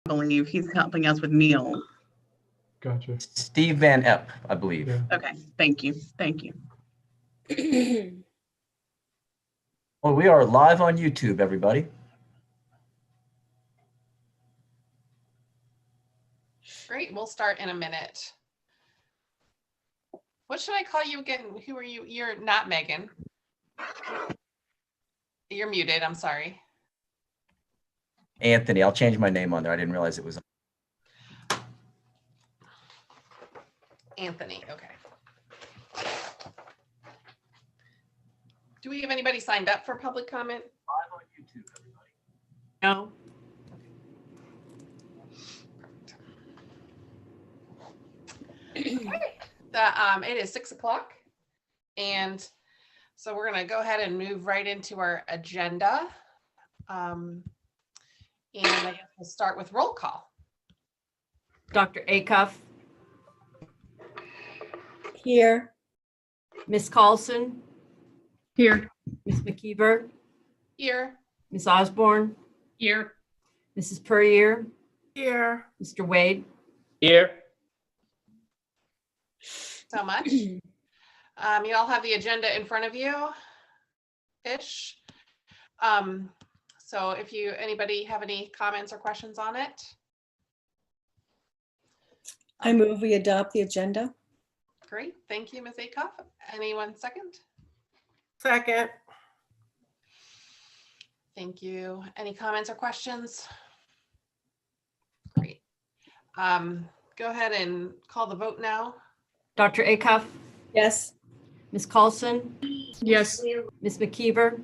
believe. He's helping us with meals. Gotcha. Steve Van Epp, I believe. Yeah. Okay, thank you. Thank you. Well, we are live on YouTube, everybody. Great, we'll start in a minute. What should I call you again? Who are you? You're not Megan. You're muted, I'm sorry. Anthony, I'll change my name on there. I didn't realize it was. Anthony, okay. Do we have anybody signed up for public comment? Live on YouTube, everybody. No. It is 6 o'clock, and so we're going to go ahead and move right into our agenda. And I guess we'll start with roll call. Dr. Acuff, Here. Ms. Carlson, Here. Ms. McKeever, Here. Ms. Osborne, Here. Mrs. Puryear, Here. Mr. Wade. Here. So much. You all have the agenda in front of you ish. So if anybody have any comments or questions on it? I move we adopt the agenda. Great, thank you, Ms. Acuff. Anyone second? Second. Thank you. Any comments or questions? Great. Go ahead and call the vote now. Dr. Acuff, Yes. Ms. Carlson, Yes. Ms. McKeever,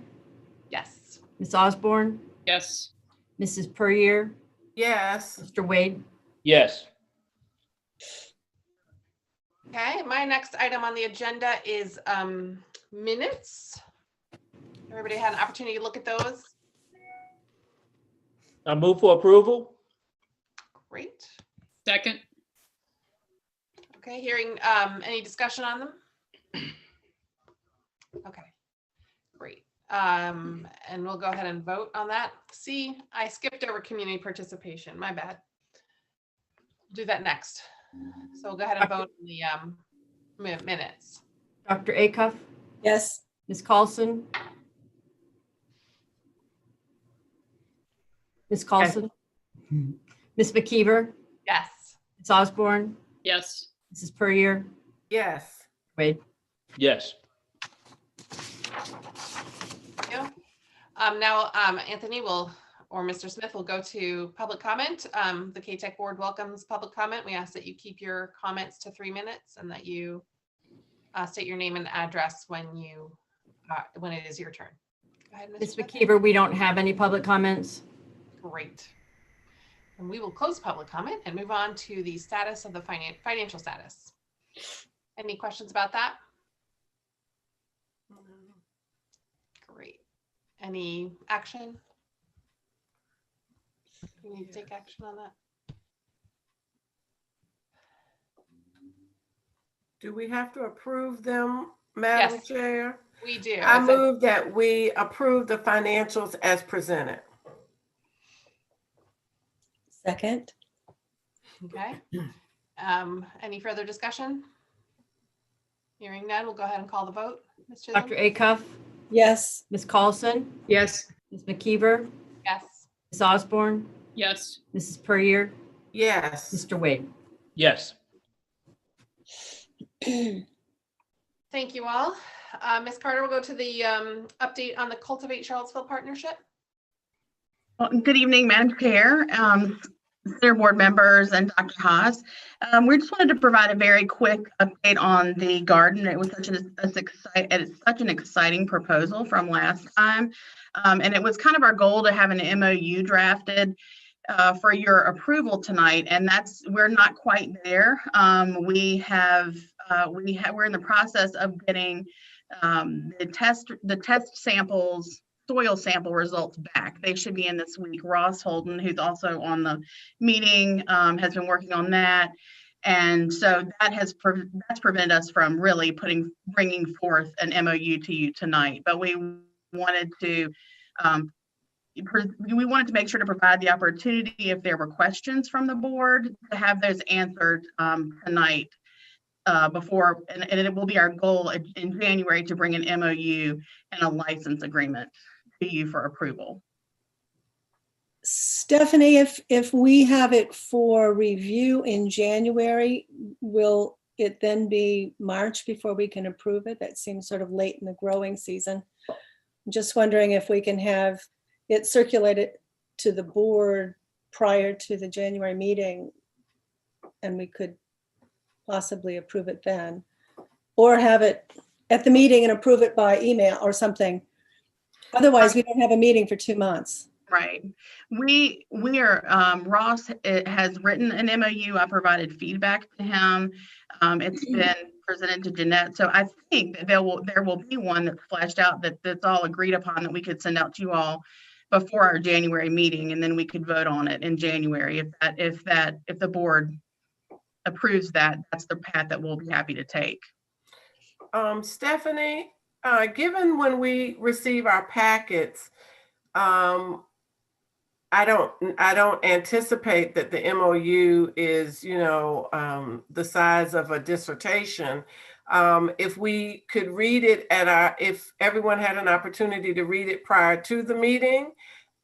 Yes. Ms. Osborne, Yes. Mrs. Puryear, Yes. Mr. Wade. Yes. Okay, my next item on the agenda is minutes. Everybody had an opportunity to look at those? I move for approval. Great. Second. Okay, hearing any discussion on them? Okay, great. And we'll go ahead and vote on that. See, I skipped over community participation, my bad. Do that next. So we'll go ahead and vote on the minutes. Dr. Acuff, Yes. Ms. Carlson, Ms. Carlson, Ms. McKeever, Yes. Ms. Osborne, Yes. Mrs. Puryear, Yes. Wade. Yes. Thank you. Now, Anthony will, or Mr. Smith will go to public comment. The CATEC board welcomes public comment. We ask that you keep your comments to 3 minutes and that you state your name and address when it is your turn. Go ahead, Mr. Ms. Smith. McKeever, we don't have any public comments. Great. And we will close public comment and move on to the status of the financial status. Any questions about that? Great. Any action? We need to take action on that. Do we have to approve them, Madam Yes. Chair? We do. I It's a- move that we approve the financials as presented. Second. Okay. Any further discussion? Hearing none, we'll go ahead and call the vote. Ms. Chisholm? Dr. Acuff, Yes. Ms. Carlson, Yes. Ms. McKeever, Yes. Ms. Osborne, Yes. Mrs. Puryear, Yes. Mr. Wade. Yes. Thank you all. Ms. Carter will go to the update on the Cultivate Charlottesville partnership. Well, good evening, Madam Chair, Center Board members, and Dr. Haas. We just wanted to provide a very quick update on the garden. It was such an exciting proposal from last time, and it was kind of our goal to have an MOU drafted for your approval tonight, and we're not quite there. We're in the process of getting the test samples, soil sample results back. They should be in this week. Ross Holden, who's also on the meeting, has been working on that. And so that's prevented us from really bringing forth an MOU to you tonight. But we wanted to we wanted to make sure to provide the opportunity if there were questions from the board to have those answered tonight before, and it will be our goal in January to bring an MOU and a license agreement to you for approval. Stephanie, if we have it for review in January, will it then be March before we can approve it? That seems sort of late in the growing season. I'm just wondering if we can have it circulated to the board prior to the January meeting, and we could possibly approve it then, or have it at the meeting and approve it by email or something. Otherwise, we don't have a meeting for 2 months. Right. We are, Ross has written an MOU. I provided feedback to him. It's been presented to Jeanette. So I think that there will be one that's fleshed out that's all agreed upon that we could send out to you all before our January meeting, and then we could vote on it in January. If the board approves that, that's the path that we'll be happy to take. Stephanie, given when we receive our packets, I don't anticipate that the MOU is, the size of a dissertation. If we could read it if everyone had an opportunity to read it prior to the meeting,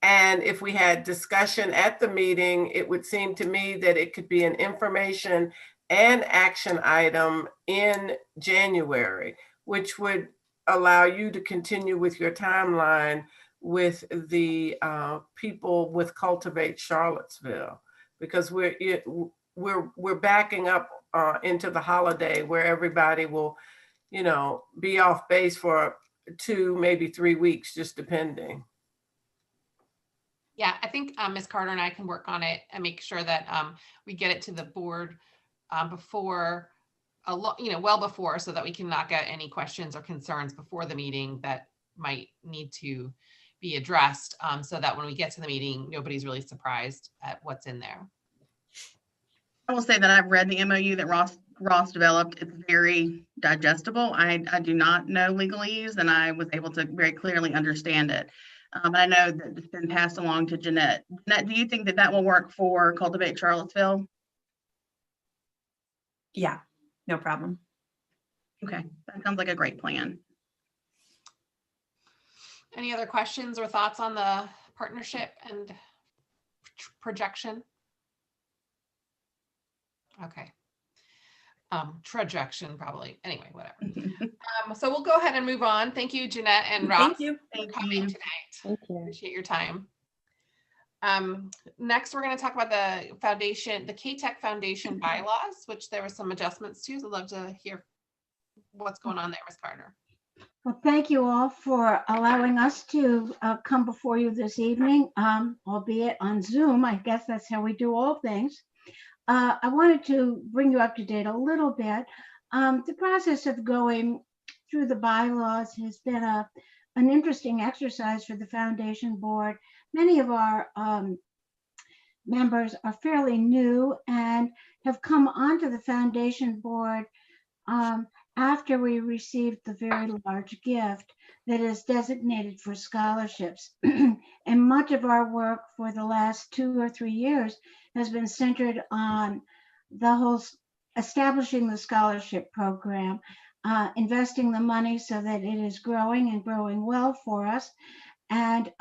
and if we had discussion at the meeting, it would seem to me that it could be an information and action item in January, which would allow you to continue with your timeline with the people with Cultivate Charlottesville, because we're backing up into the holiday where everybody will, be off base for 2, maybe 3 weeks, just depending. Yeah, I think Ms. Carter and I can work on it and make sure that we get it to the board before well before, so that we can knock out any questions or concerns before the meeting that might need to be addressed, so that when we get to the meeting, nobody's really surprised at what's in there. I will say that I've read the MOU that Ross developed. It's very digestible. I do not know legalese, and I was able to very clearly understand it. But I know that it's been passed along to Jeanette. Jeanette, do you think that will work for Cultivate Charlottesville? Yeah, no problem. Okay, that sounds like a great plan. Any other questions or thoughts on the partnership and projection? Okay. Trajection probably. Anyway, whatever. So we'll go ahead and move on. Thank you, Jeanette and Ross. Thank you. For coming tonight. Thank you. Appreciate your time. Next, we're going to talk about the CATEC Foundation bylaws, which there were some adjustments to. So I'd love to hear what's going on there, Ms. Carter. Well, thank you all for allowing us to come before you this evening, albeit on Zoom. I guess that's how we do all things. I wanted to bring you up to date a little bit. The process of going through the bylaws has been an interesting exercise for the Foundation Board. Many of our members are fairly new and have come onto the Foundation Board after we received the very large gift that is designated for scholarships. And much of our work for the last 2 or 3 years has been centered on the whole establishing the scholarship program, investing the money so that it is growing and growing well for us, and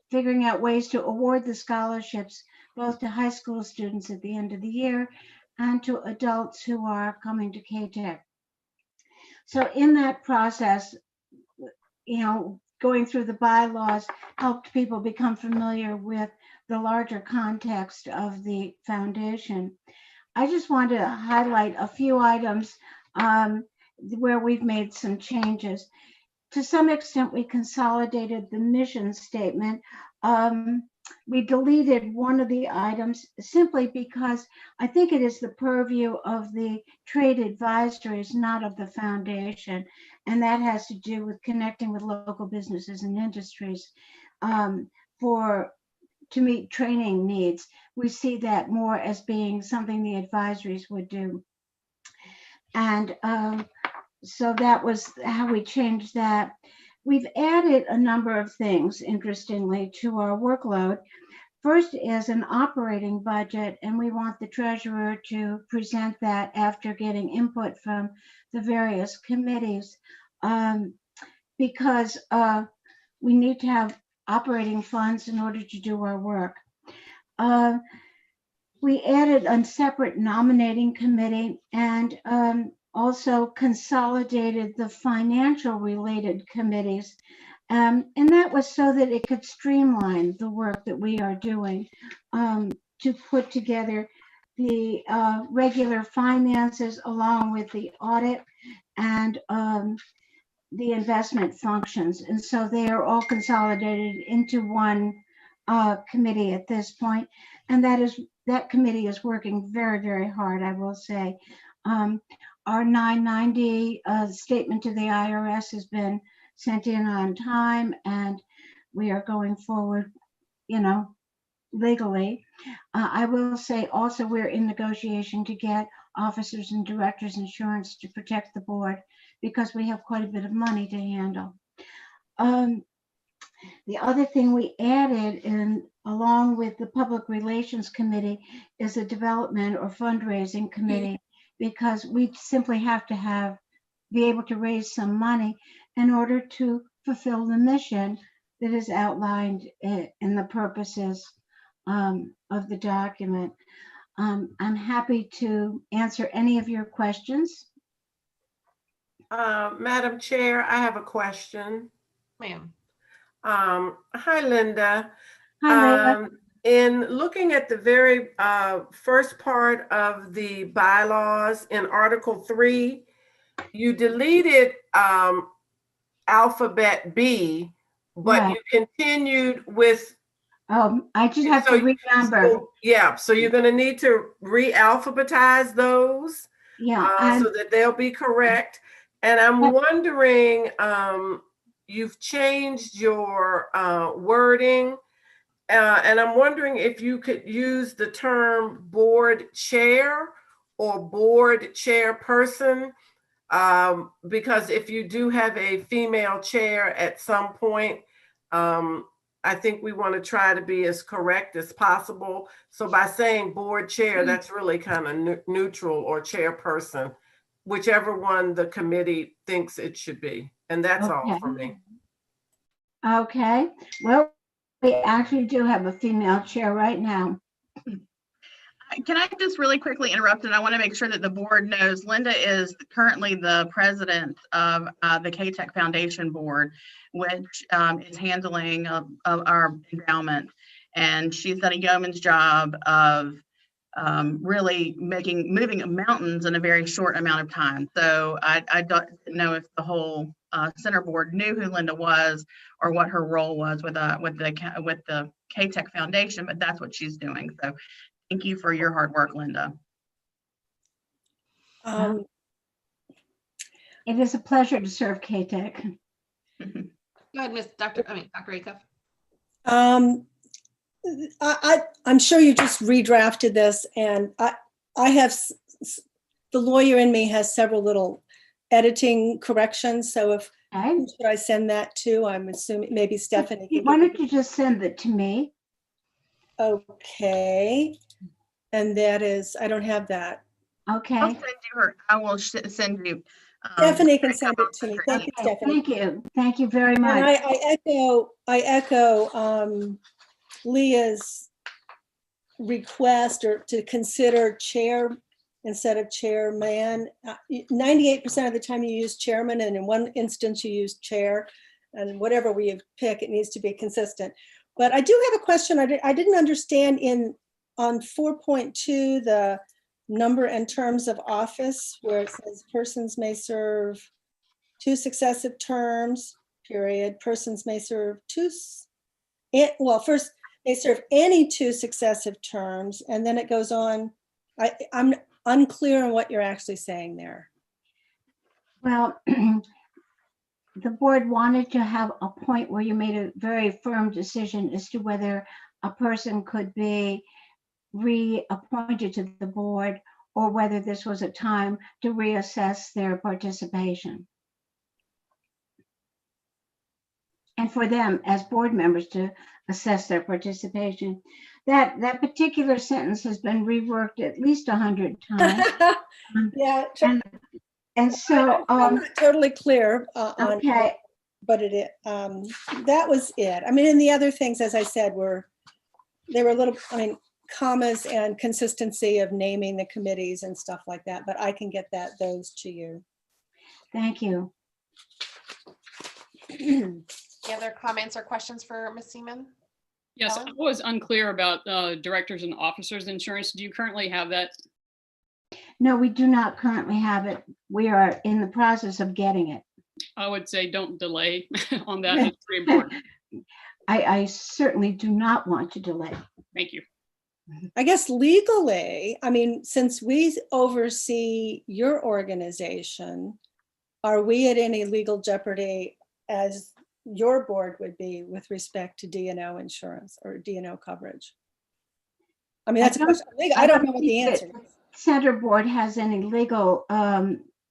figuring out ways to award the scholarships both to high school students at the end of the year and to adults who are coming to CATEC. So in that process, going through the bylaws helped people become familiar with the larger context of the foundation. I just want to highlight a few items where we've made some changes. To some extent, we consolidated the mission statement. We deleted one of the items simply because I think it is the purview of the trade advisories, not of the foundation. And that has to do with connecting with local businesses and industries to meet training needs. We see that more as being something the advisories would do. And so that was how we changed that. we've added a number of things, interestingly, to our workload. First is an operating budget, and we want the treasurer to present that after getting input from the various committees, because we need to have operating funds in order to do our work. We added a separate nominating committee and also consolidated the financial related committees. And that was so that it could streamline the work that we are doing to put together the regular finances along with the audit and the investment functions. And so they are all consolidated into one committee at this point. And that committee is working very, very hard, I will say. Our 990 statement to the IRS has been sent in on time, and we are going forward, legally. I will say also we're in negotiation to get officers and directors insurance to protect the board because we have quite a bit of money to handle. The other thing we added in along with the Public Relations Committee is a development or fundraising committee, because we simply have to be able to raise some money in order to fulfill the mission that is outlined in the purposes of the document. I'm happy to answer any of your questions. Madam Chair, I have a question. Ma'am. Hi, Linda. Hi, Leah. In looking at the very first part of the bylaws in Article 3, you deleted alphabet B, but Right. you continued with. I just have to remember. So you're going to need to re-alphabetize those so that they'll be correct. And I'm wondering, you've changed your wording, and I'm wondering if you could use the term board chair or board chairperson, because if you do have a female chair at some point, I think we want to try to be as correct as possible. So by saying board chair, that's really kind of neutral, or chairperson, whichever one the committee thinks it should be. And that's all for me. Okay. Well, we actually do have a female chair right now. Can I just really quickly interrupt? And I want to make sure that the board knows Linda is currently the president of the CATEC Foundation Board, which is handling our endowment. And she's done a yeoman's job of really moving mountains in a very short amount of time. So I don't know if the whole center board knew who Linda was or what her role was with the CATEC Foundation, but that's what she's doing. So thank you for your hard work, Linda. It is a pleasure to serve CATEC. Go ahead, Dr. Acuff. I'm sure you just redrafted this, and I have the lawyer in me has several little editing corrections. So if should I send that to? I'm assuming maybe Stephanie. Why don't you just send it to me? Okay, and that is, I don't have that. Okay. I'll send you her. I will send you. Stephanie can send it to me. Thank you, Stephanie. Thank you. Thank you very much. And I echo Leah's request to consider chair instead of chairman. 98% of the time you use chairman, and in one instance you use chair, and whatever we pick, it needs to be consistent. But I do have a question. I didn't understand on 4.2, the number and terms of office, where it says persons may serve 2 successive terms, period. Persons may serve first they serve any 2 successive terms, and then it goes on. I'm unclear on what you're actually saying there. Well, the board wanted to have a point where you made a very firm decision as to whether a person could be reappointed to the board or whether this was a time to reassess their participation. and for them as board members to assess their participation. That particular sentence has been reworked at least 100 times. Yeah, And so, I'm not totally clear on, okay, but that was it. I mean, and the other things, as I said, they were a little, I mean, commas and consistency of naming the committees and stuff like that, but I can get those to you. thank you. Any other comments or questions for Ms. Seaman? Yes, I Ellen? was unclear about directors and officers insurance. Do you currently have that? No, we do not currently have it. We are in the process of getting it. I would say don't delay on that. It's pretty important. I certainly do not want to delay. Thank you. I guess legally, I mean, since we oversee your organization, are we at any legal jeopardy as your board would be with respect to D&O insurance or D&O coverage? I mean, that's a question. I don't know what the answer is. Center board has any legal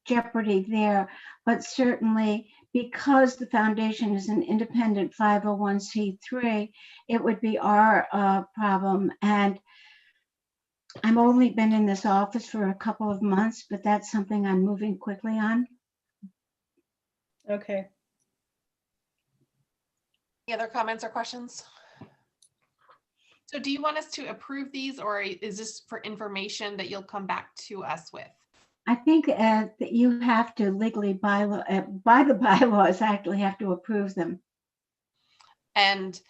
jeopardy there, but certainly because the foundation is an independent 501c3, it would be our problem. And I've only been in this office for a couple of months, but that's something I'm moving quickly on. Okay. Any other comments or questions? So do you want us to approve these, or is this for information that you'll come back to us with? I think that you have to legally by the bylaws actually have to approve them. And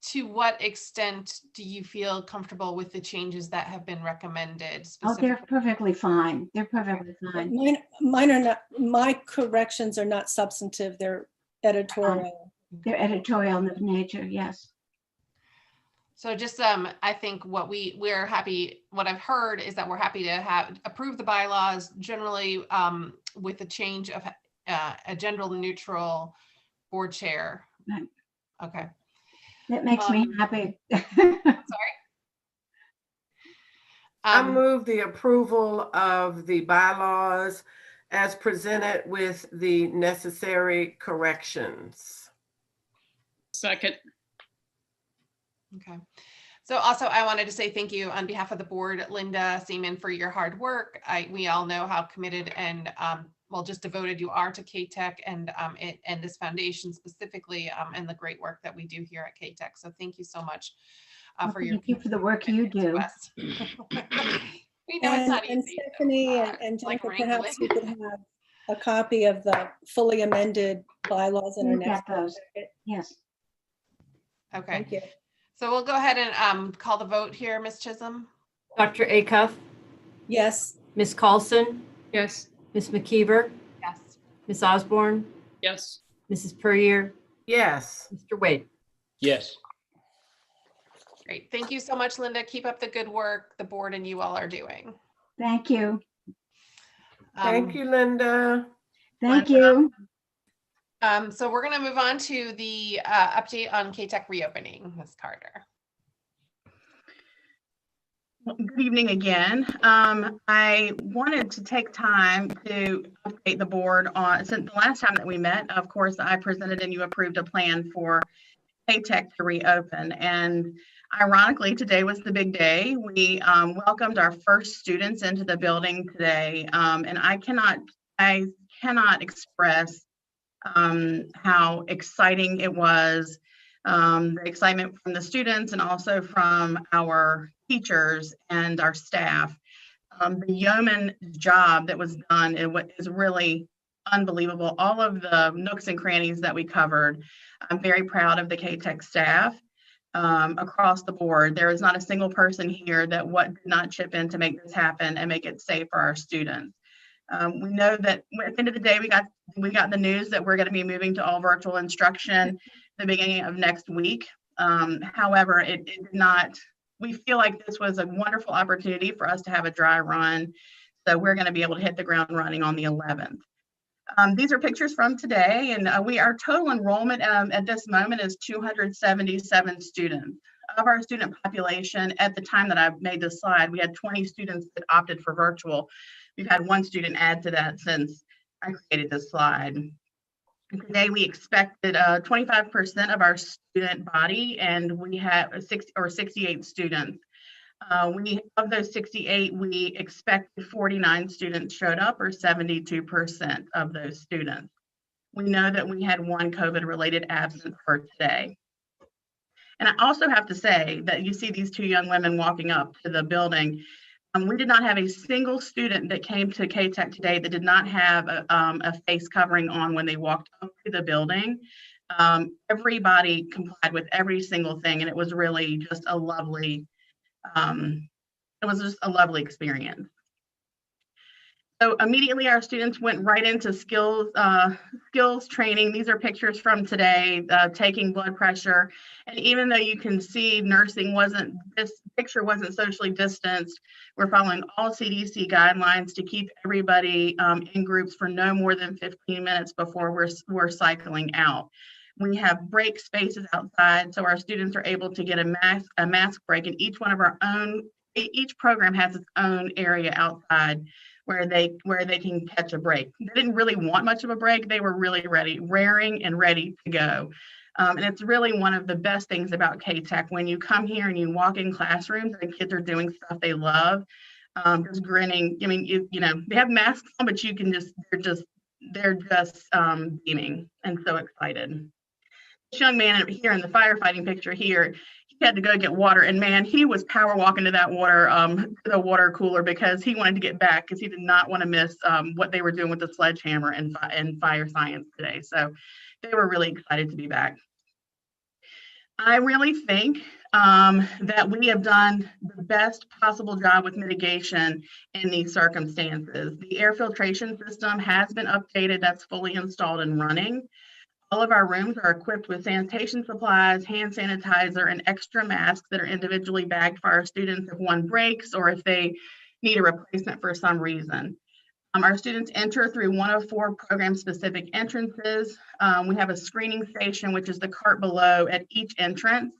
to what extent do you feel comfortable with the changes that have been recommended? Oh, they're perfectly fine. They're perfectly fine. Mine are not, my corrections are not substantive, they're editorial. They're editorial of nature, yes. So just I think what we're happy, what I've heard is that we're happy to have approve the bylaws generally with the change of a gender neutral board chair. Right. Okay. That makes me happy. I move the approval of the bylaws as presented with the necessary corrections. Second. Okay. So also I wanted to say thank you on behalf of the board, Linda Seaman, for your hard work. We all know how committed and well, just devoted you are to CATEC and this foundation specifically and the great work that we do here at CATEC. So thank you so much for your Thank you for the work you do. We know it's not And easy. Stephanie and Jennifer, perhaps you could have a copy of the fully amended bylaws in our We'll get next those. packet. Yes. Okay. Thank you. So we'll go ahead and call the vote here, Ms. Chisholm. Dr. Acuff, Yes. Ms. Carlson, Yes. Ms. McKeever, Yes. Ms. Osborne, Yes. Mrs. Puryear, Yes. Mr. Wade. Yes. Great. Thank you so much, Linda. Keep up the good work the board and you all are doing. Thank you. Thank you, Linda. Thank you. So we're going to move on to the update on CATEC reopening, Ms. Carter. Well, good evening again. I wanted to take time to update the board on, since the last time that we met, of course, I presented and you approved a plan for CATEC to reopen. And ironically, today was the big day. We welcomed our first students into the building today. And I cannot express how exciting it was, the excitement from the students and also from our teachers and our staff. The yeoman job that was done is really unbelievable. All of the nooks and crannies that we covered. I'm very proud of the CATEC staff across the board. There is not a single person here that did not chip in to make this happen and make it safe for our students. We know that at the end of the day, we got the news that we're going to be moving to all virtual instruction the beginning of next week. However, it did not. We feel like this was a wonderful opportunity for us to have a dry run. So we're going to be able to hit the ground running on the 11th. These are pictures from today, and our total enrollment at this moment is 277 students. Of our student population, at the time that I made this slide, we had 20 students that opted for virtual. We've had one student add to that since I created this slide. Today we expected 25% of our student body, and we have 68 students. Of those 68, we expected 49 students showed up, or 72% of those students. We know that we had one COVID-related absence for today. And I also have to say that you see these two young women walking up to the building. We did not have a single student that came to CATEC today that did not have a face covering on when they walked up to the building. Everybody complied with every single thing, and it was really just a lovely, experience. So immediately our students went right into skills training. These are pictures from today, taking blood pressure. And even though you can see this picture wasn't socially distanced, we're following all CDC guidelines to keep everybody in groups for no more than 15 minutes before we're cycling out. We have break spaces outside, so our students are able to get a mask break, and each program has its own area outside where they can catch a break. They didn't really want much of a break. They were really raring and ready to go. And it's really one of the best things about CATEC. When you come here and you walk in classrooms and kids are doing stuff they love, just grinning. I mean, you know, they have masks on, but you can they're just beaming and so excited. This young man here in the firefighting picture here, he had to go get water, and man, he was power walking to that water, to the water cooler, because he wanted to get back, because he did not want to miss what they were doing with the sledgehammer and fire science today. So they were really excited to be back. I really think that we have done the best possible job with mitigation in these circumstances. The air filtration system has been updated. That's fully installed and running. All of our rooms are equipped with sanitation supplies, hand sanitizer, and extra masks that are individually bagged for our students if one breaks or if they need a replacement for some reason. Our students enter through one of 4 program-specific entrances. We have a screening station, which is the cart below at each entrance.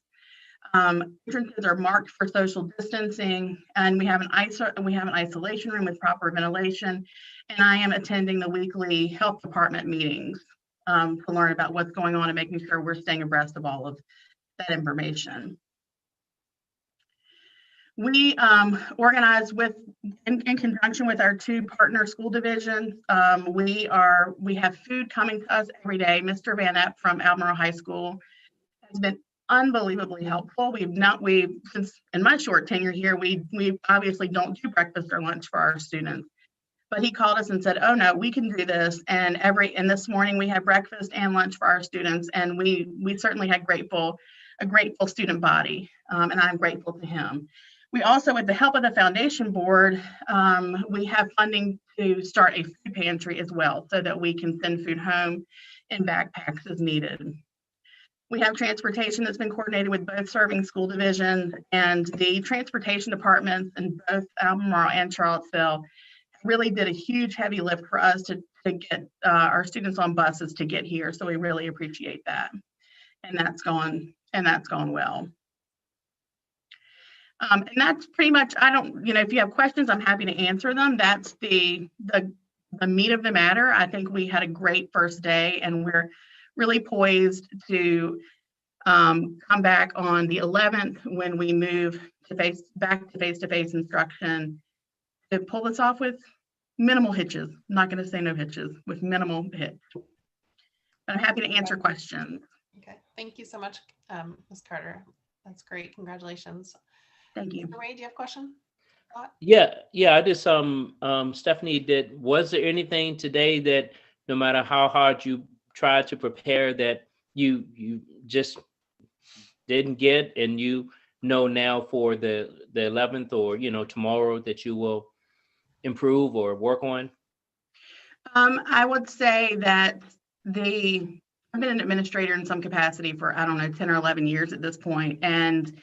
Entrances are marked for social distancing, and we have an isolation room with proper ventilation. And I am attending the weekly health department meetings to learn about what's going on and making sure we're staying abreast of all of that information. We organize in conjunction with our 2 partner school divisions. We have food coming to us every day. Mr. Van Epp from Albemarle High School has been unbelievably helpful. Since in my short tenure here, we obviously don't do breakfast or lunch for our students. But he called us and said, "Oh no, we can do this." And this morning we had breakfast and lunch for our students, and we certainly had a grateful student body, and I'm grateful to him. We also, with the help of the foundation board, we have funding to start a food pantry as well, so that we can send food home in backpacks as needed. We have transportation that's been coordinated with both serving school divisions, and the transportation departments in both Albemarle and Charlottesville really did a huge heavy lift for us to get our students on buses to get here. So we really appreciate that. And that's gone well. And that's pretty much, if you have questions, I'm happy to answer them. That's the meat of the matter. I think we had a great first day, and we're really poised to come back on the 11th when we move back to face-to-face instruction, to pull this off with minimal hitches. I'm not going to say no hitches, with minimal hits. I'm happy to answer questions. Okay, thank you so much, Ms. Carter. That's great. Congratulations. Thank you. Ray, do you have a question? Yeah. I just Stephanie, was there anything today that, no matter how hard you tried to prepare, that you just didn't get, and now for the 11th or tomorrow that you will improve or work on? I would say that I've been an administrator in some capacity for, 10 or 11 years at this point. And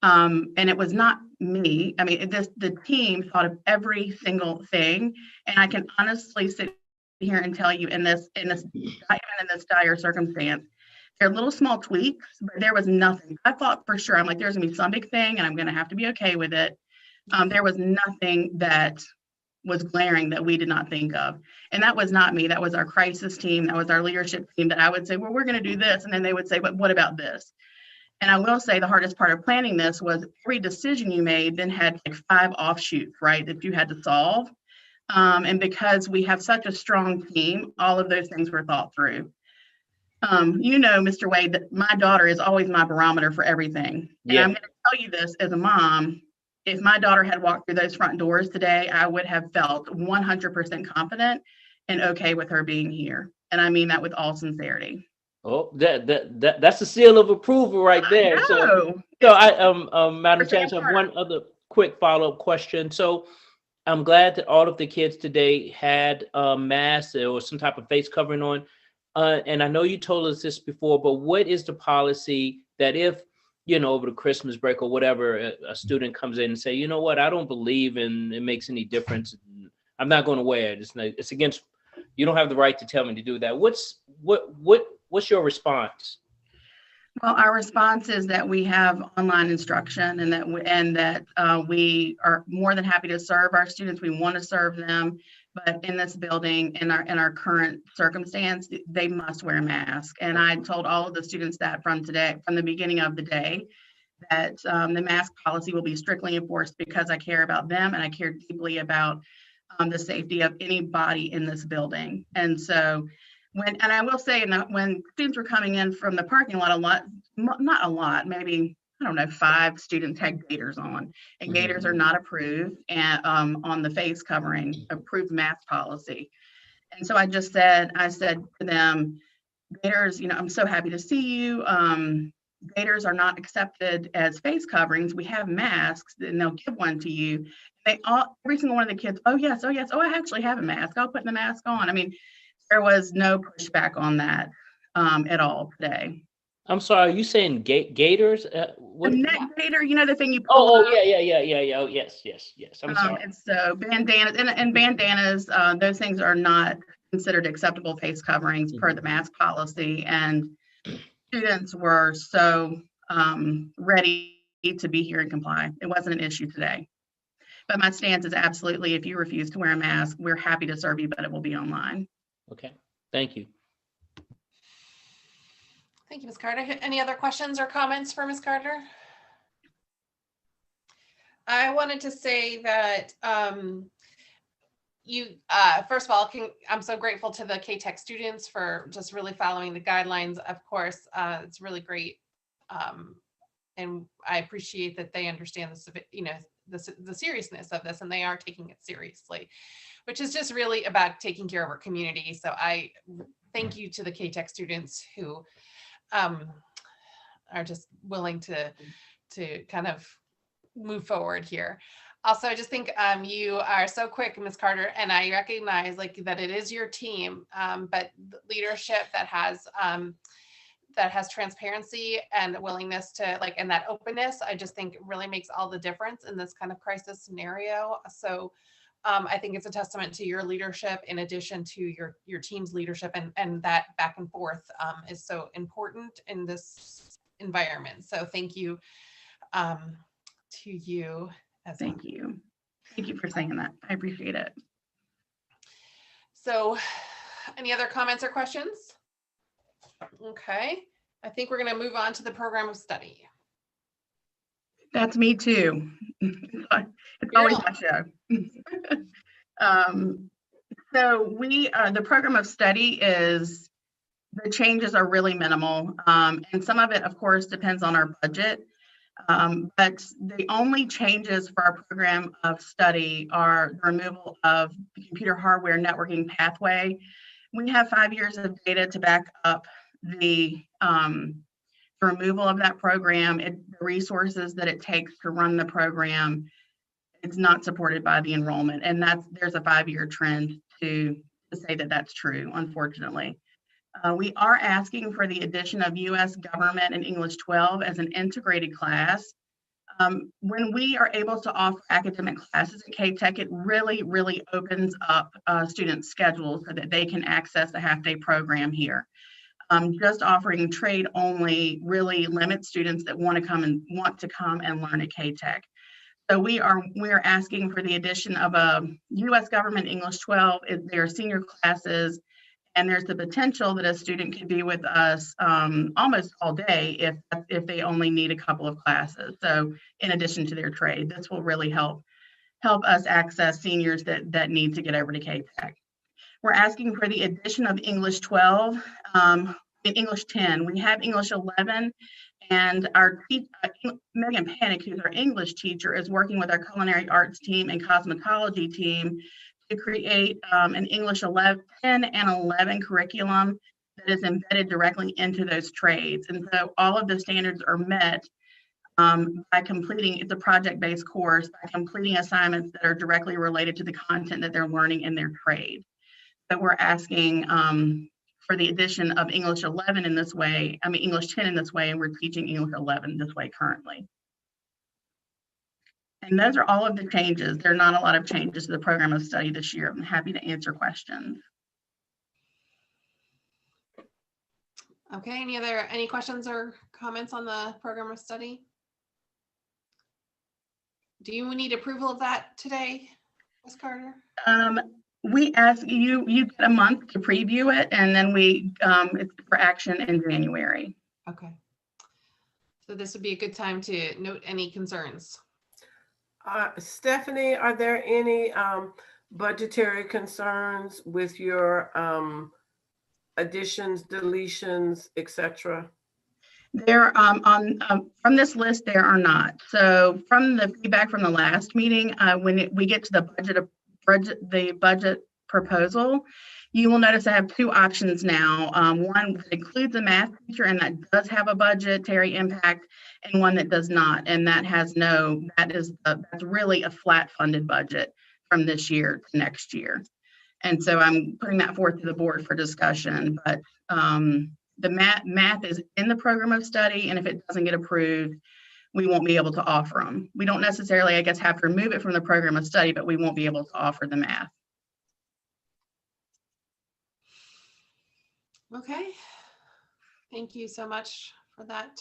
it was not me. I mean, the team thought of every single thing. And I can honestly sit here and tell you, in this dire circumstance, there are little small tweaks, but there was nothing. I thought for sure, I'm like, there's gonna be some big thing and I'm gonna have to be okay with it. There was nothing that was glaring that we did not think of. And that was not me. That was our crisis team. That was our leadership team that I would say, well, we're going to do this. And then they would say, but what about this? And I will say the hardest part of planning this was every decision you made then had like 5 offshoots, right, that you had to solve. And because we have such a strong team, all of those things were thought through. You know, Mr. Wade, that my daughter is always my barometer for everything. And Yeah. I'm going to tell you this as a mom, if my daughter had walked through those front doors today, I would have felt 100% confident and okay with her being here. And I mean that with all sincerity. Oh, that's a seal of approval right there. So Madam Chair, I just have one other quick follow-up question. So I'm glad that all of the kids today had masks or some type of face covering on. And I know you told us this before, but what is the policy that if, you know, over the Christmas break or whatever, a student comes in and say, you know what, I don't believe in it makes any difference. I'm not going to wear it. It's against, you don't have the right to tell me to do that. What's your response? Well, our response is that we have online instruction and that we are more than happy to serve our students. We want to serve them, but in this building, in our current circumstance, they must wear a mask. And I told all of the students that from the beginning of the day, that the mask policy will be strictly enforced because I care about them and I care deeply about the safety of anybody in this building. And so and I will say, when students were coming in from the parking lot, not a lot, maybe, I don't know, 5 students had gaiters on, and gaiters are not approved and on the face covering approved mask policy. And so I said to them, gaiters, you know, I'm so happy to see you. Gaiters are not accepted as face coverings. We have masks, and they'll give one to you. Every single one of the kids, oh yes, oh I actually have a mask. I'll put the mask on. I mean, there was no pushback on that at all today. I'm sorry, are you saying gaiters? What? A neck gaiter, you know, the thing you pull up? Yeah. Oh, yes. I'm sorry. And so bandanas and bandanas, those things are not considered acceptable face coverings per the mask policy. And students were so ready to be here and comply. It wasn't an issue today. But my stance is absolutely, if you refuse to wear a mask, we're happy to serve you, but it will be online. Okay, thank you. Thank you, Ms. Carter. Any other questions or comments for Ms. Carter? I wanted to say that first of all, I'm so grateful to the CATEC students for just really following the guidelines. Of course, it's really great. And I appreciate that they understand the seriousness of this, and they are taking it seriously, which is just really about taking care of our community. So I thank you to the CATEC students who are just willing to kind of move forward here. Also, I just think you are so quick, Ms. Carter, and I recognize that it is your team, but leadership that has transparency and willingness to and that openness, I just think really makes all the difference in this kind of crisis scenario. So I think it's a testament to your leadership in addition to your team's leadership, and that back and forth is so important in this environment. So thank you to you. Thank you. Thank you for saying that. I appreciate it. So any other comments or questions? Okay, I think we're going to move on to the program of study. That's me too. It's always my show. So the program of study the changes are really minimal. And some of it, of course, depends on our budget. But the only changes for our program of study are the removal of the computer hardware networking pathway. We have 5 years of data to back up the removal of that program. The resources that it takes to run the program, it's not supported by the enrollment. And there's a 5-year trend to say that that's true, unfortunately. We are asking for the addition of U.S. Government and English 12 as an integrated class. When we are able to offer academic classes at CATEC, it really, really opens up students' schedules so that they can access a half-day program here. Just offering trade only really limits students that want to come and learn at CATEC. So we are asking for the addition of a U.S. Government English 12. There are senior classes, and there's the potential that a student could be with us almost all day if they only need a couple of classes. So in addition to their trade, this will really help us access seniors that need to get over to CATEC. We're asking for the addition of English 12 and English 10. We have English 11, and our Megan Panic, who's our English teacher, is working with our culinary arts team and cosmetology team to create an English 10 and 11 curriculum that is embedded directly into those trades. And so all of the standards are met by completing, it's a project-based course, by completing assignments that are directly related to the content that they're learning in their trade. So we're asking for the addition of English 11 in this way, English 10 in this way, and we're teaching English 11 this way currently. And those are all of the changes. There are not a lot of changes to the program of study this year. I'm happy to answer questions. Okay, any questions or comments on the program of study? Do you need approval of that today, Ms. Carter? We ask you get a month to preview it, and then it's for action in January. Okay. So this would be a good time to note any concerns. Stephanie, are there any budgetary concerns with your additions, deletions, etc.? There from this list, there are not. So from the feedback from the last meeting, when we get to the budget proposal, you will notice I have two options now. One that includes a math teacher and that does have a budgetary impact, and one that does not, and that's really a flat funded budget from this year to next year. And so I'm putting that forth to the board for discussion, but the math is in the program of study, and if it doesn't get approved, we won't be able to offer them. We don't necessarily, I guess, have to remove it from the program of study, but we won't be able to offer the math. Okay. Thank you so much for that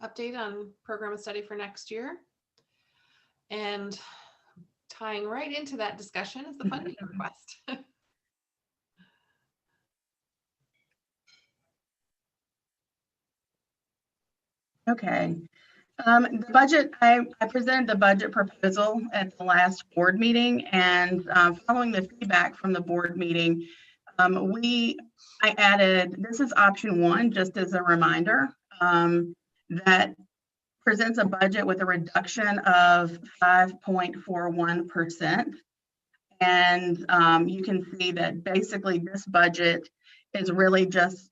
update on program of study for next year. And tying right into that discussion is the funding request. Okay. The budget, I presented the budget proposal at the last board meeting, and following the feedback from the board meeting, I added, this is option one, just as a reminder, that presents a budget with a reduction of 5.41%. And you can see that basically this budget is really just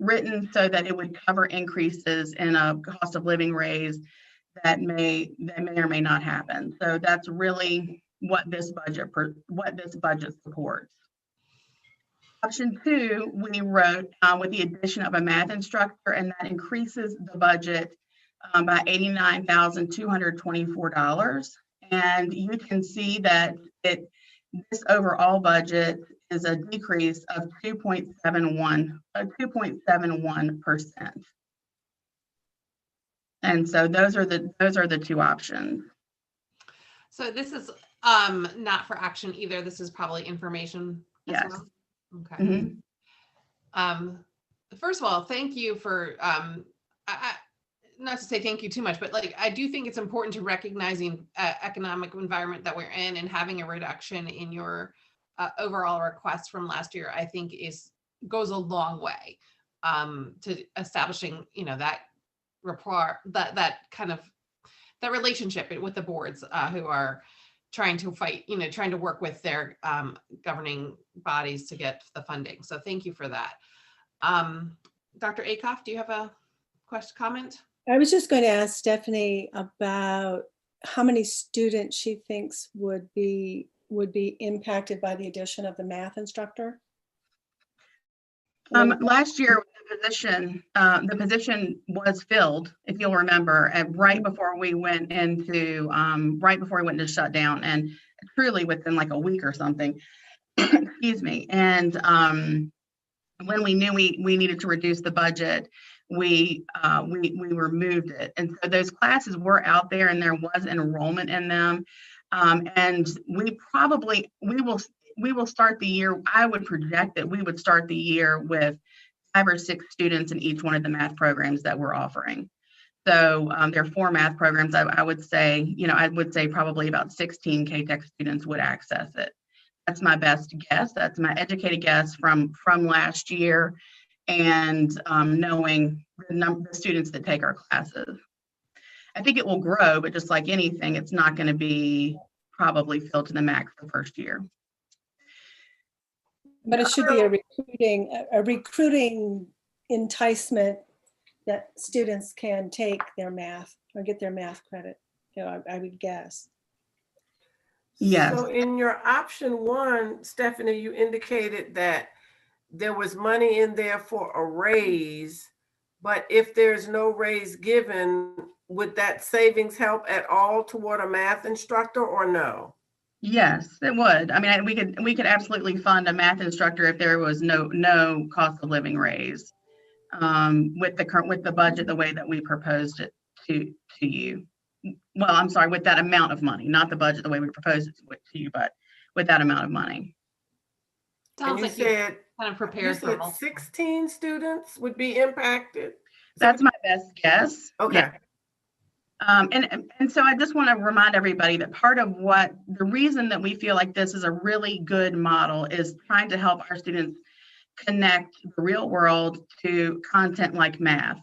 written so that it would cover increases in a cost of living raise that may or may not happen. So that's really what this budget supports. Option two, we wrote with the addition of a math instructor, and that increases the budget by $89,224. And you can see that this overall budget is a decrease of 2.71%. And so those are the two options. So this is not for action either. This is probably information as Yes. well. Okay. Mm-hmm. First of all, thank you for not to say thank you too much, but I do think it's important to recognizing economic environment that we're in, and having a reduction in your overall request from last year, I think goes a long way to establishing, that rapport, that relationship with the boards who are trying to fight, trying to work with their governing bodies to get the funding. So thank you for that. Dr. Akoff, do you have a comment? I was just going to ask Stephanie about how many students she thinks would be impacted by the addition of the math instructor. Last year, the position was filled, if you'll remember, right before we went into shutdown, and truly within like a week or something. Excuse me. And when we knew we needed to reduce the budget, we removed it. And so those classes were out there and there was enrollment in them. And we will start the year, I would project that we would start the year with 5 or 6 students in each one of the math programs that we're offering. So there are 4 math programs. I would say, I would say probably about 16 CATEC students would access it. That's my best guess. That's my educated guess from last year, and knowing the students that take our classes. I think it will grow, but just like anything, it's not going to be probably filled to the max the first year. But it should be a recruiting enticement that students can take their math or get their math credit, I would guess. Yes. So in your option 1, Stephanie, you indicated that there was money in there for a raise, but if there's no raise given, would that savings help at all toward a math instructor or no? Yes, it would. I mean, we could absolutely fund a math instructor if there was no cost of living raise with the budget the way that we proposed it to you. Well, I'm sorry, with that amount of money, not the budget the way we proposed it to you, but with that amount of money. Sounds like you said kind of you prepared for said multiple. 16 students would be impacted. That's my best guess. Okay. Yeah. And so I just want to remind everybody that part of the reason that we feel like this is a really good model is trying to help our students connect the real world to content like math.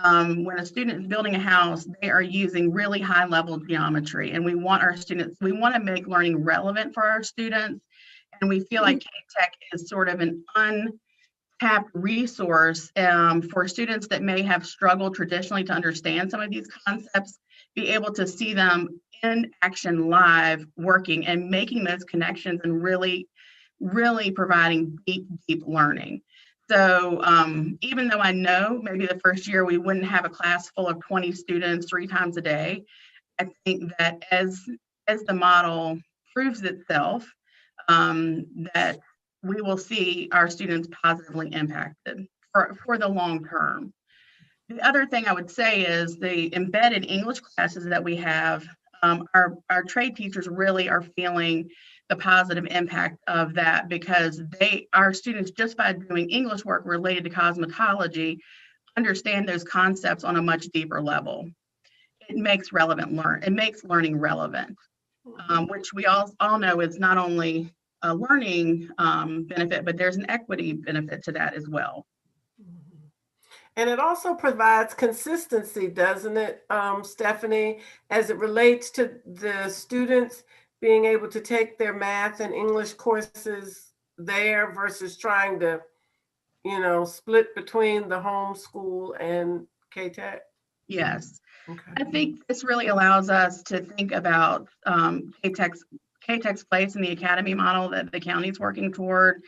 When a student is building a house, they are using really high level geometry, and we want to make learning relevant for our students. And we feel like CATEC is sort of an untapped resource for students that may have struggled traditionally to understand some of these concepts, be able to see them in action live working and making those connections and really providing deep learning. So even though I know maybe the first year we wouldn't have a class full of 20 students 3 times a day, I think that as the model proves itself, that we will see our students positively impacted for the long term. The other thing I would say is the embedded English classes that we have, our trade teachers really are feeling the positive impact of that, because our students, just by doing English work related to cosmetology, understand those concepts on a much deeper level. It makes learning relevant, which we all know is not only a learning benefit, but there's an equity benefit to that as well. And it also provides consistency, doesn't it, Stephanie, as it relates to the students being able to take their math and English courses there versus trying to, split between the homeschool and CATEC? Yes. Okay. I think this really allows us to think about CATEC's place in the academy model that the county is working toward,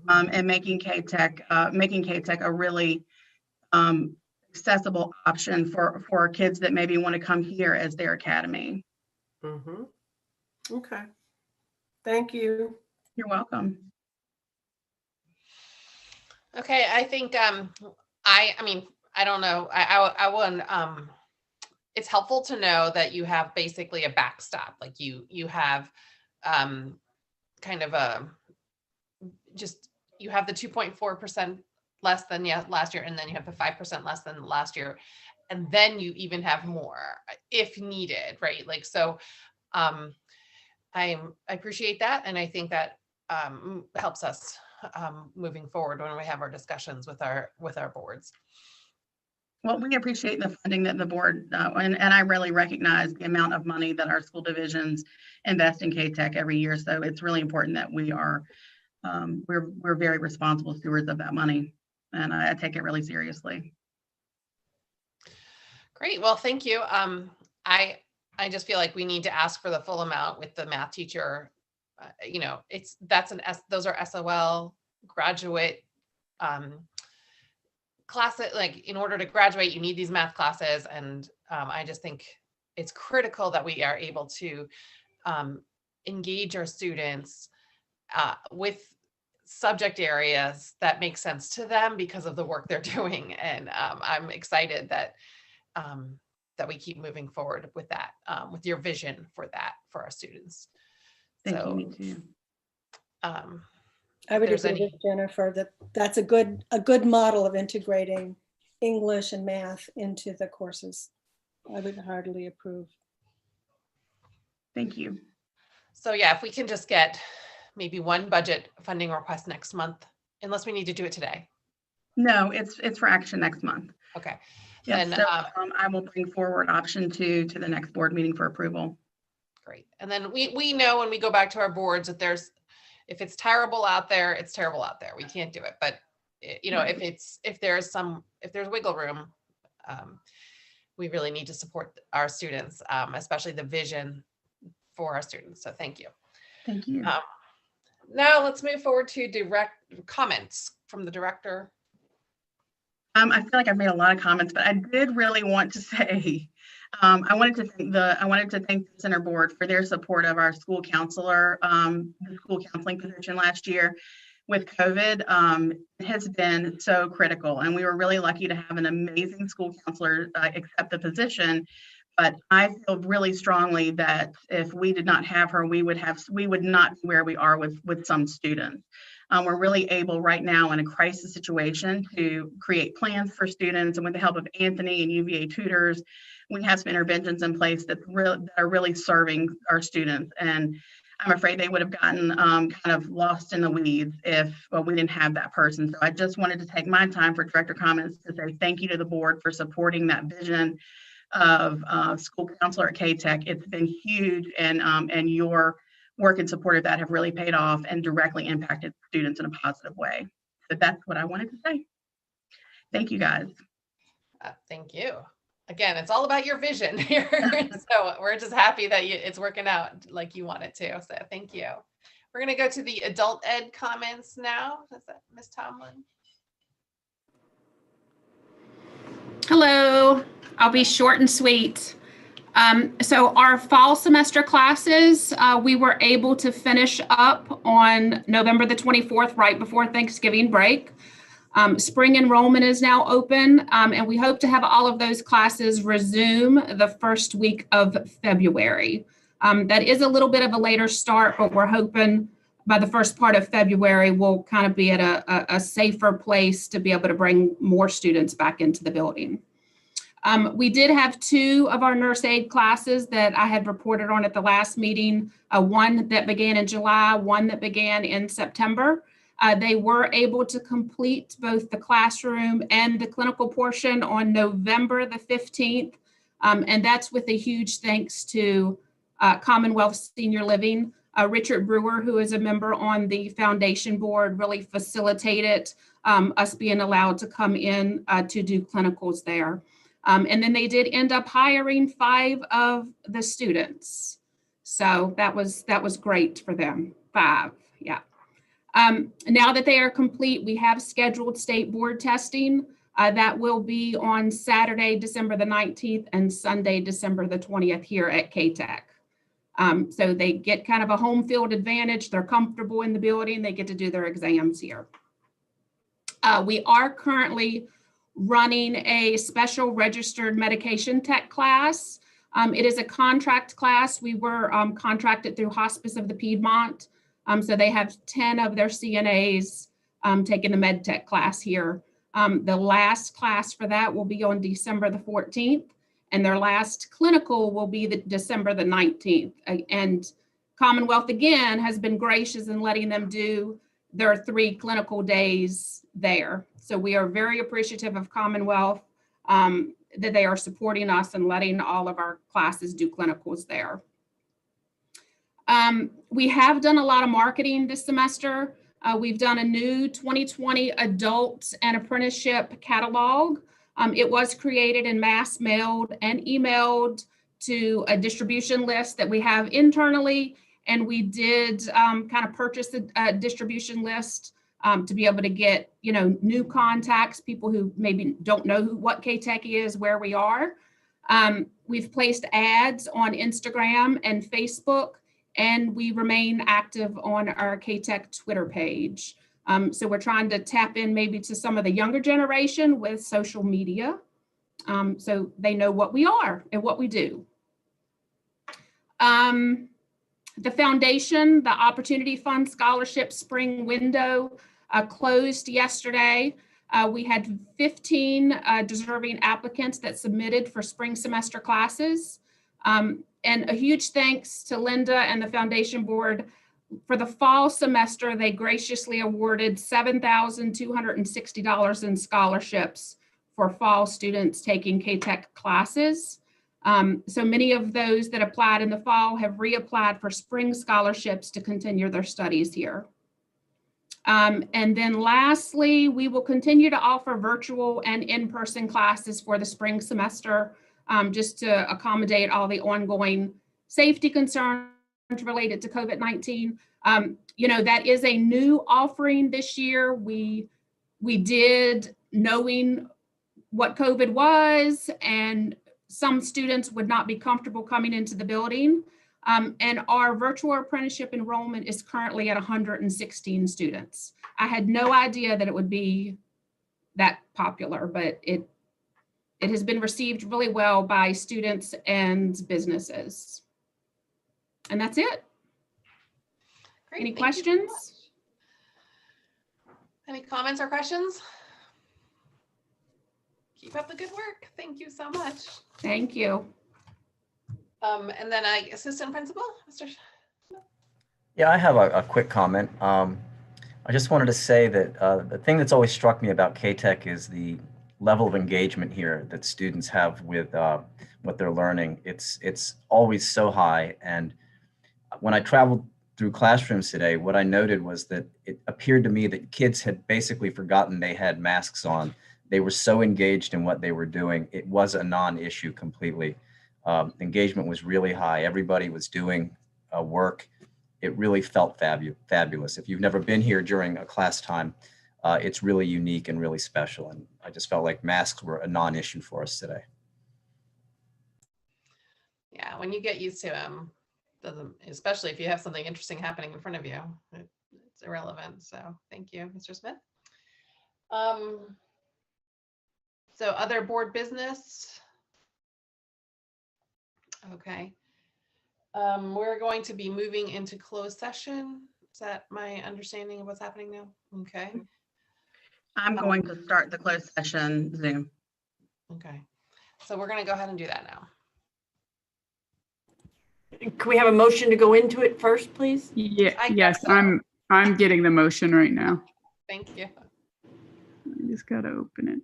and making CATEC a really accessible option for kids that maybe want to come here as their academy. Okay. Thank you. You're welcome. Okay, I think I mean, I don't know. I wouldn't it's helpful to know that you have basically a backstop. Like you have kind of you have the 2.4% less than last year, and then you have the 5% less than last year, and then you even have more if needed, right? Like, so I appreciate that, and I think that helps us moving forward when we have our discussions with our boards. Well, we appreciate the funding that the board, and I really recognize the amount of money that our school divisions invest in CATEC every year. So it's really important that we are, we're very responsible stewards of that money, and I take it really seriously. Great. Well, thank you. I just feel like we need to ask for the full amount with the math teacher. Those are SOL graduate classes. Like, in order to graduate, you need these math classes, and I just think it's critical that we are able to engage our students with subject areas that make sense to them because of the work they're doing. And I'm excited that that we keep moving forward with that, with your vision for that for our students. Thank So, you, me too. I would there's agree any- with Jennifer that that's a good model of integrating English and math into the courses. I would heartily approve. Thank you. So yeah, if we can just get maybe one budget funding request next month, unless we need to do it today. No, it's for action next month. Okay. Yes, Then, so I will bring forward option 2 to the next board meeting for approval. Great. And then we know when we go back to our boards that if it's terrible out there, it's terrible out there. We can't do it. But you know, if there's wiggle room, we really need to support our students, especially the vision for our students. So thank you. Thank you. Now let's move forward to direct comments from the director. I feel like I've made a lot of comments, but I did really want to say, I wanted to thank the center board for their support of our school counselor, the school counseling position last year with COVID. It has been so critical, and we were really lucky to have an amazing school counselor accept the position. But I feel really strongly that if we did not have her, we would not be where we are with some students. We're really able right now in a crisis situation to create plans for students, and with the help of Anthony and UVA tutors, we have some interventions in place that are really serving our students. And I'm afraid they would have gotten kind of lost in the weeds if we didn't have that person. So I just wanted to take my time for director comments to say thank you to the board for supporting that vision of school counselor at CATEC. It's been huge, and your work in support of that have really paid off and directly impacted students in a positive way. So that's what I wanted to say. Thank you, guys. Thank you. Again, it's all about your vision here. So we're just happy that it's working out like you want it to. So thank you. We're going to go to the adult ed comments now. Is that Ms. Tomlin? Hello, I'll be short and sweet. So our fall semester classes, we were able to finish up on November the 24th, right before Thanksgiving break. Spring enrollment is now open, and we hope to have all of those classes resume the first week of February. That is a little bit of a later start, but we're hoping by the first part of February, we'll kind of be at a safer place to be able to bring more students back into the building. We did have 2 of our nurse aid classes that I had reported on at the last meeting, one that began in July, one that began in September. They were able to complete both the classroom and the clinical portion on November the 15th. And that's with a huge thanks to Commonwealth Senior Living. Richard Brewer, who is a member on the foundation board, really facilitated us being allowed to come in to do clinicals there. And then they did end up hiring 5 of the students. So that was great for them, 5, yeah. Now that they are complete, we have scheduled state board testing. That will be on Saturday, December the 19th and Sunday, December the 20th here at CATEC. So they get kind of a home field advantage. They're comfortable in the building. They get to do their exams here. We are currently running a special registered medication tech class. It is a contract class. We were contracted through Hospice of the Piedmont. So they have 10 of their CNAs taking the med tech class here. The last class for that will be on December the 14th, and their last clinical will be December the 19th. And Commonwealth, again, has been gracious in letting them do their 3 clinical days there. So we are very appreciative of Commonwealth that they are supporting us and letting all of our classes do clinicals there. We have done a lot of marketing this semester. We've done a new 2020 adult and apprenticeship catalog. It was created and mass mailed and emailed to a distribution list that we have internally. And we did kind of purchase a distribution list to be able to get, new contacts, people who maybe don't know what CATEC is, where we are. We've placed ads on Instagram and Facebook, and we remain active on our CATEC Twitter page. So we're trying to tap in maybe to some of the younger generation with social media, so they know what we are and what we do. The foundation, the Opportunity Fund Scholarship Spring Window closed yesterday. We had 15 deserving applicants that submitted for spring semester classes. And a huge thanks to Linda and the foundation board. For the fall semester, they graciously awarded $7,260 in scholarships for fall students taking CATEC classes. So many of those that applied in the fall have reapplied for spring scholarships to continue their studies here. And then lastly, we will continue to offer virtual and in-person classes for the spring semester, just to accommodate all the ongoing safety concerns related to COVID-19. You know, that is a new offering this year. We did, knowing what COVID was, and some students would not be comfortable coming into the building. And our virtual apprenticeship enrollment is currently at 116 students. I had no idea that it would be that popular, but it has been received really well by students and businesses. And that's it. Great, Any thank you so questions? much. Any comments or questions? Keep up the good work. Thank you so much. Thank you. And then assistant principal, Mr. Yeah, I have a quick comment. I just wanted to say that the thing that's always struck me about CATEC is the level of engagement here that students have with what they're learning. It's always so high. And when I traveled through classrooms today, what I noted was that it appeared to me that kids had basically forgotten they had masks on. They were so engaged in what they were doing. It was a non-issue completely. Engagement was really high. Everybody was doing work. It really felt fabulous. If you've never been here during a class time, it's really unique and really special. And I just felt like masks were a non-issue for us today. Yeah, when you get used to them, especially if you have something interesting happening in front of you, it's irrelevant. So thank you, Mr. Smith. So other board business. Okay. We're going to be moving into closed session. Is that my understanding of what's happening now? Okay. I'm going to start the closed session Zoom. Okay. So we're going to go ahead and do that now. Can we have a motion to go into it first, please? Yeah, I yes, guess so. I'm getting the motion right now. Thank you. I just gotta open it.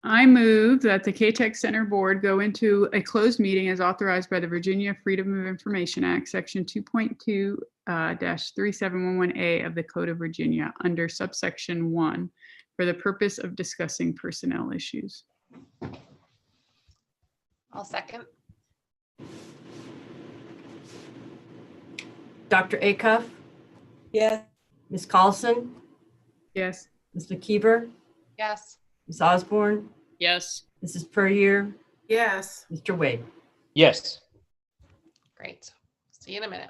I move that the CATEC Center Board go into a closed meeting as authorized by the Virginia Freedom of Information Act, Section 2.2-3711A of the Code of Virginia under subsection 1 for the purpose of discussing personnel issues. I'll second. Dr. Acuff, Yes. Ms. Carlson, Yes. Ms. McKeever, Yes. Ms. Osborne, Yes. Mrs. Puryear, Yes. Mr. Wade. Yes. Great. See you in a minute.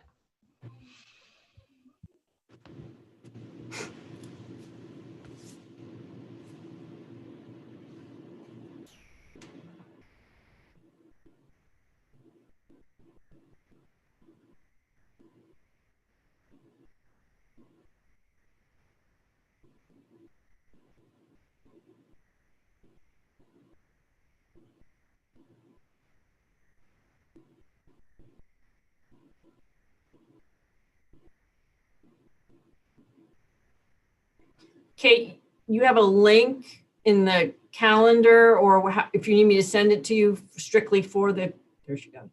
Kate, you have a link in the calendar, or if you need me to send it to you strictly for the, there she goes.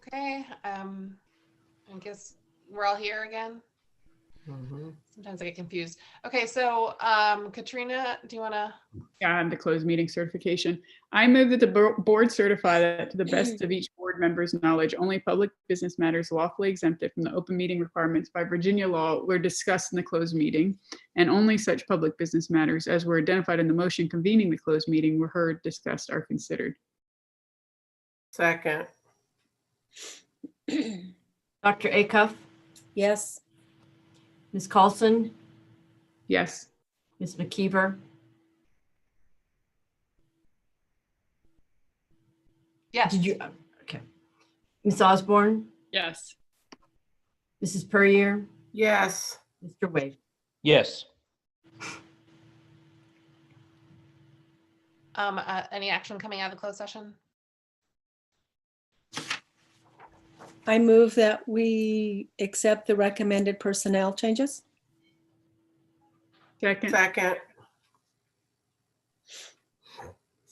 Okay, I guess we're all here again. Mhm. Sometimes I get confused. Okay, so Katrina, do you want to? Yeah, and the closed meeting certification. I move that the board certify that to the best of each board member's knowledge, only public business matters lawfully exempted from the open meeting requirements by Virginia law were discussed in the closed meeting, and only such public business matters as were identified in the motion convening the closed meeting were heard, discussed, or considered. Second. Dr. Acuff, Yes. Ms. Carlson, Yes. Ms. McKeever, Yes. did you, okay. Ms. Osborne, Yes. Mrs. Puryear, Yes. Mr. Wade. Yes. Any action coming out of the closed session? I move that we accept the recommended personnel changes. Second. Second.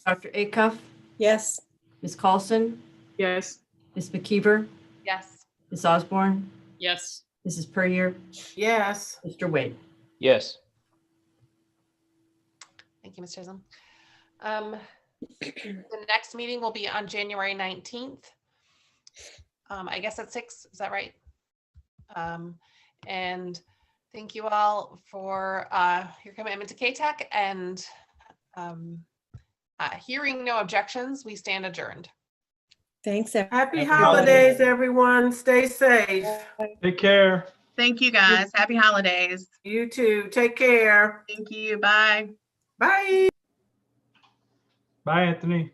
Dr. Acuff, Yes. Ms. Carlson, Yes. Ms. McKeever, Yes. Ms. Osborne, Yes. Mrs. Puryear, Yes. Mr. Wade. Yes. Thank you, Ms. Chisholm. The next meeting will be on January 19th. I guess at 6, is that right? And thank you all for your commitment to CATEC, and hearing no objections, we stand adjourned. Thanks. Happy holidays, everyone. Stay safe. Take care. Thank you, guys. Happy holidays. You too. Take care. Thank you. Bye. Bye. Bye, Anthony.